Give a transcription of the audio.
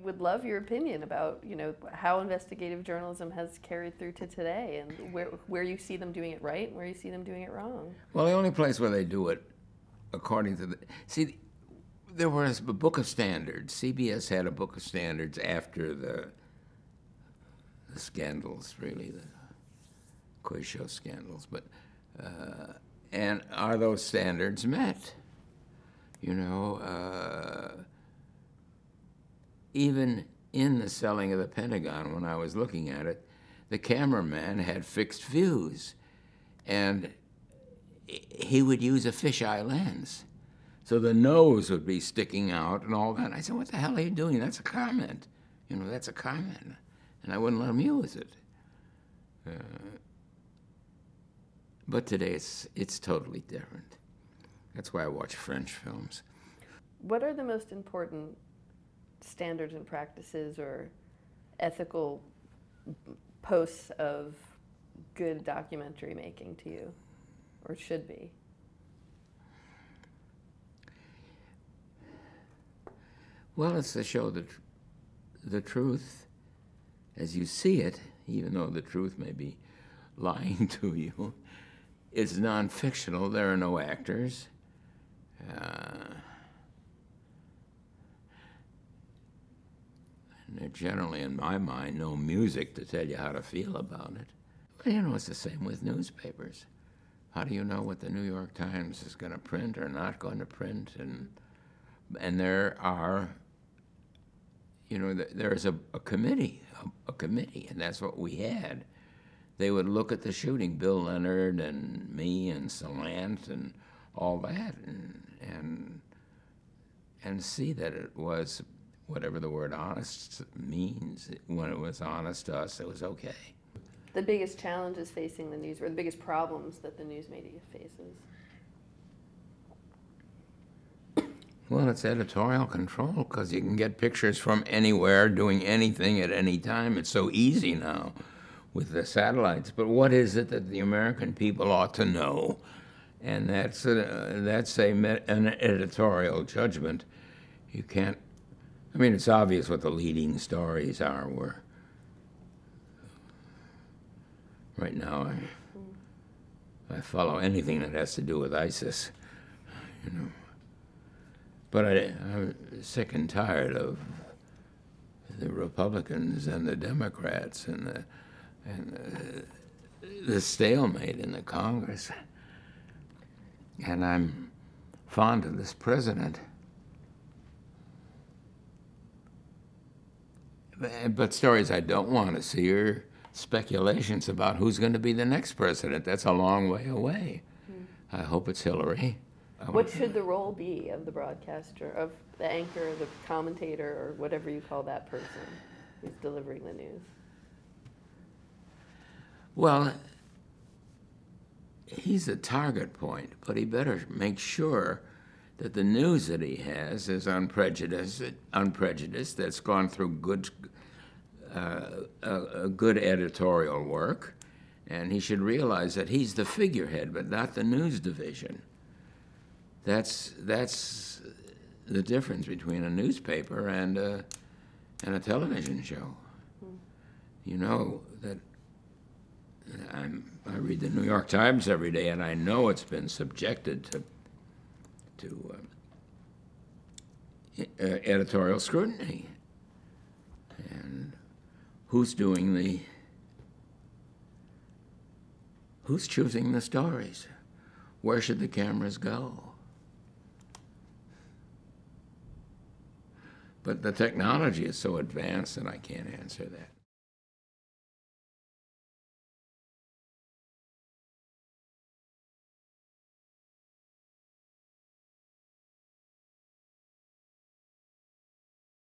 Would love your opinion about, how investigative journalism has carried through to today, and where you see them doing it right and where you see them doing it wrong. Well, the only place where they do it, according to there was a book of standards. CBS had a book of standards after the scandals, really, the quiz show scandals. But and are those standards met? Even in the selling of the Pentagon, when I was looking at it, the cameraman had fixed views, and he would use a fisheye lens. So the nose would be sticking out and all that. And I said, what the hell are you doing? That's a comment. That's a comment. And I wouldn't let him use it. But today it's totally different. That's why I watch French films. What are the most important standards and practices or ethical posts of good documentary making to you, or should be? Well, it's to show the truth as you see it, even though the truth may be lying to you. It's non-fictional. There are no actors. And there's generally, in my mind, no music to tell you how to feel about it. Well, it's the same with newspapers. How do you know what the New York Times is going to print or not going to print? And there are, there's a committee, and that's what we had. They would look at the shooting, Bill Leonard and me and Salant and all that, and see that it was whatever the word honest means. When it was honest to us, it was okay. The biggest challenges facing the news, or the biggest problems that the news media faces? Well, it's editorial control, because you can get pictures from anywhere doing anything at any time. It's so easy now with the satellites. But what is it that the American people ought to know? And that's an editorial judgment. You can't, it's obvious what the leading stories are. Right now, I follow anything that has to do with ISIS, But I'm sick and tired of the Republicans and the Democrats and the stalemate in the Congress. And I'm fond of this president. But stories I don't want to see are speculations about who's going to be the next president. That's a long way away. I hope it's Hillary. What should the role be of the broadcaster, of the anchor, the commentator, or whatever you call that person who's delivering the news? Well, he's a target point, but he better make sure that the news that he has is unprejudiced, that's gone through good editorial work, and he should realize that he's the figurehead, but not the news division. That's the difference between a newspaper and a television show. You know that I read the New York Times every day, and I know it's been subjected to editorial scrutiny. And who's choosing the stories? Where should the cameras go? But the technology is so advanced that I can't answer that.